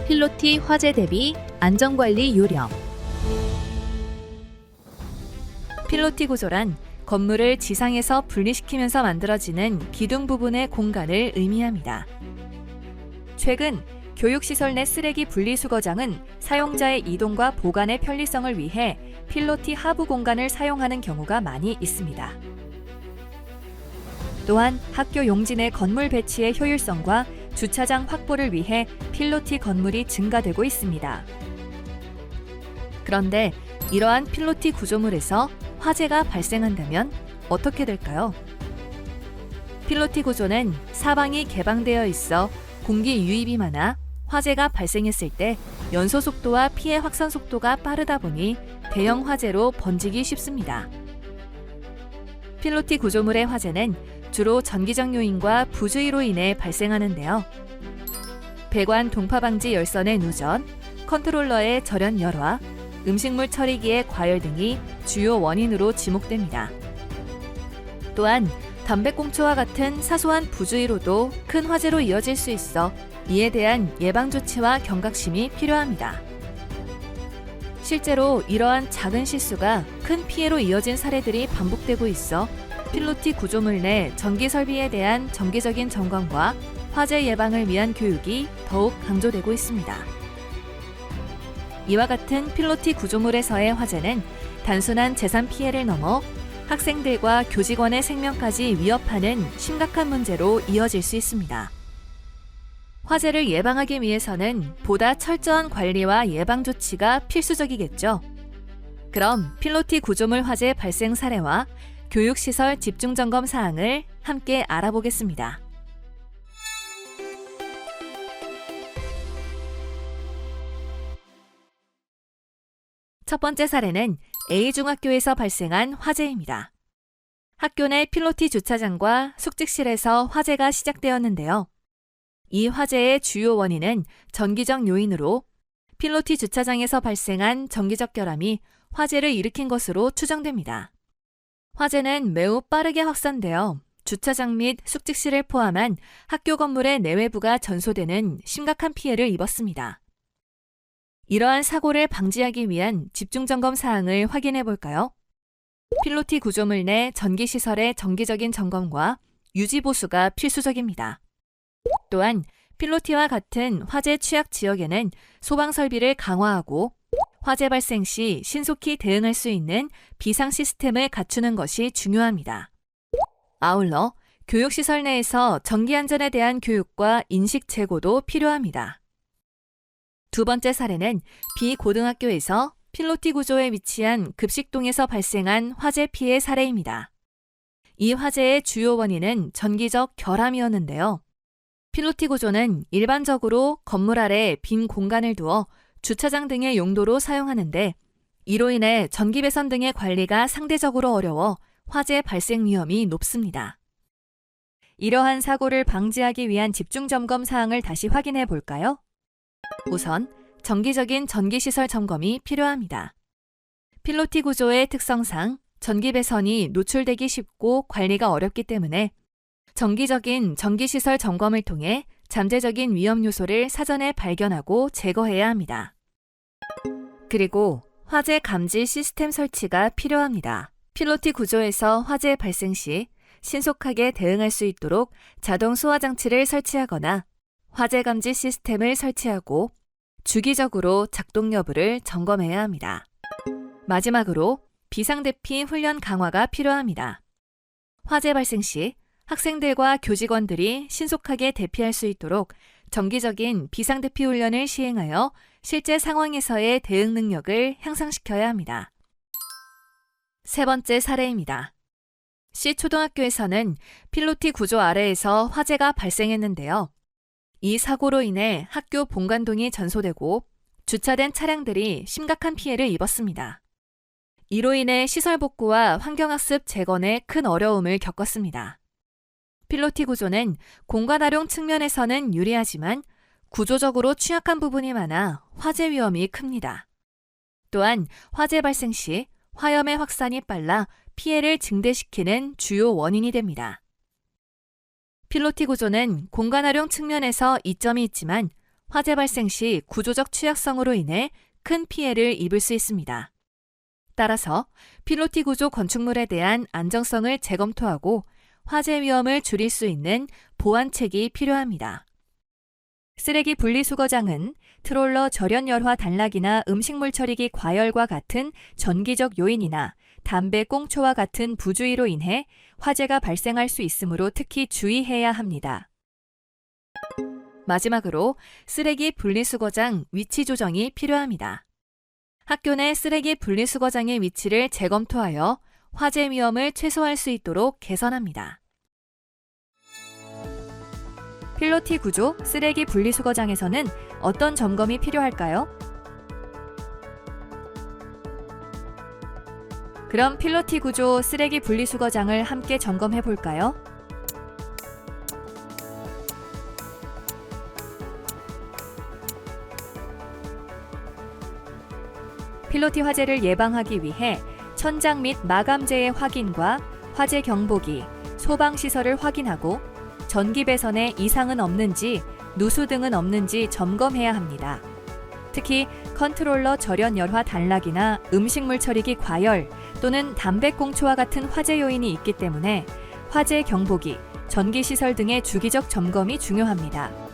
필로티 화재 대비 안전관리 요령. 필로티 구조란 건물을 지상에서 분리시키면서 만들어지는 기둥 부분의 공간을 의미합니다. 최근 교육시설 내 쓰레기 분리수거장은 사용자의 이동과 보관의 편리성을 위해 필로티 하부 공간을 사용하는 경우가 많이 있습니다. 또한 학교 용지 내 건물 배치의 효율성과 주차장 확보를 위해 필로티 건물이 증가되고 있습니다. 그런데 이러한 필로티 구조물에서 화재가 발생한다면 어떻게 될까요? 필로티 구조는 사방이 개방되어 있어 공기 유입이 많아 화재가 발생했을 때 연소 속도와 피해 확산 속도가 빠르다 보니 대형 화재로 번지기 쉽습니다. 필로티 구조물의 화재는 주로 전기적 요인과 부주의로 인해 발생하는데요. 배관 동파 방지 열선의 누전, 컨트롤러의 절연 열화, 음식물 처리기의 과열 등이 주요 원인으로 지목됩니다. 또한 담배꽁초와 같은 사소한 부주의로도 큰 화재로 이어질 수 있어 이에 대한 예방 조치와 경각심이 필요합니다. 실제로 이러한 작은 실수가 큰 피해로 이어진 사례들이 반복되고 있어 필로티 구조물 내 전기 설비에 대한 정기적인 점검과 화재 예방을 위한 교육이 더욱 강조되고 있습니다. 이와 같은 필로티 구조물에서의 화재는 단순한 재산 피해를 넘어 학생들과 교직원의 생명까지 위협하는 심각한 문제로 이어질 수 있습니다. 화재를 예방하기 위해서는 보다 철저한 관리와 예방 조치가 필수적이겠죠. 그럼 필로티 구조물 화재 발생 사례와 교육시설 집중점검 사항을 함께 알아보겠습니다. 첫 번째 사례는 A중학교에서 발생한 화재입니다. 학교 내 필로티 주차장과 숙직실에서 화재가 시작되었는데요. 이 화재의 주요 원인은 전기적 요인으로 필로티 주차장에서 발생한 전기적 결함이 화재를 일으킨 것으로 추정됩니다. 화재는 매우 빠르게 확산되어 주차장 및 숙직실을 포함한 학교 건물의 내외부가 전소되는 심각한 피해를 입었습니다. 이러한 사고를 방지하기 위한 집중점검 사항을 확인해 볼까요? 필로티 구조물 내 전기시설의 정기적인 점검과 유지보수가 필수적입니다. 또한 필로티와 같은 화재 취약 지역에는 소방 설비를 강화하고 화재 발생 시 신속히 대응할 수 있는 비상 시스템을 갖추는 것이 중요합니다. 아울러 교육시설 내에서 전기 안전에 대한 교육과 인식 제고도 필요합니다. 두 번째 사례는 B고등학교에서 필로티 구조에 위치한 급식동에서 발생한 화재 피해 사례입니다. 이 화재의 주요 원인은 전기적 결함이었는데요. 필로티 구조는 일반적으로 건물 아래 빈 공간을 두어 주차장 등의 용도로 사용하는데 이로 인해 전기 배선 등의 관리가 상대적으로 어려워 화재 발생 위험이 높습니다. 이러한 사고를 방지하기 위한 집중 점검 사항을 다시 확인해 볼까요? 우선 정기적인 전기시설 점검이 필요합니다. 필로티 구조의 특성상 전기 배선이 노출되기 쉽고 관리가 어렵기 때문에 정기적인 전기시설 점검을 통해 잠재적인 위험 요소를 사전에 발견하고 제거해야 합니다. 그리고 화재 감지 시스템 설치가 필요합니다. 필로티 구조에서 화재 발생 시 신속하게 대응할 수 있도록 자동 소화 장치를 설치하거나 화재 감지 시스템을 설치하고 주기적으로 작동 여부를 점검해야 합니다. 마지막으로 비상대피 훈련 강화가 필요합니다. 화재 발생 시 학생들과 교직원들이 신속하게 대피할 수 있도록 정기적인 비상대피 훈련을 시행하여 실제 상황에서의 대응 능력을 향상시켜야 합니다. 세 번째 사례입니다. C초등학교에서는 필로티 구조 아래에서 화재가 발생했는데요. 이 사고로 인해 학교 본관동이 전소되고 주차된 차량들이 심각한 피해를 입었습니다. 이로 인해 시설 복구와 환경학습 재건에 큰 어려움을 겪었습니다. 필로티 구조는 공간 활용 측면에서는 유리하지만 구조적으로 취약한 부분이 많아 화재 위험이 큽니다. 또한 화재 발생 시 화염의 확산이 빨라 피해를 증대시키는 주요 원인이 됩니다. 필로티 구조는 공간 활용 측면에서 이점이 있지만 화재 발생 시 구조적 취약성으로 인해 큰 피해를 입을 수 있습니다. 따라서 필로티 구조 건축물에 대한 안정성을 재검토하고 화재 위험을 줄일 수 있는 보완책이 필요합니다. 쓰레기 분리수거장은 트롤러 절연 열화 단락이나 음식물 처리기 과열과 같은 전기적 요인이나 담배 꽁초와 같은 부주의로 인해 화재가 발생할 수 있으므로 특히 주의해야 합니다. 마지막으로 쓰레기 분리수거장 위치 조정이 필요합니다. 학교 내 쓰레기 분리수거장의 위치를 재검토하여 화재 위험을 최소화할 수 있도록 개선합니다. 필로티 구조 쓰레기 분리수거장에서는 어떤 점검이 필요할까요? 그럼 필로티 구조 쓰레기 분리수거장을 함께 점검해 볼까요? 필로티 화재를 예방하기 위해 천장 및 마감재의 확인과 화재 경보기, 소방시설을 확인하고 전기 배선에 이상은 없는지, 누수 등은 없는지 점검해야 합니다. 특히 컨트롤러 절연 열화 단락이나 음식물 처리기 과열 또는 담배꽁초와 같은 화재 요인이 있기 때문에 화재 경보기, 전기시설 등의 주기적 점검이 중요합니다.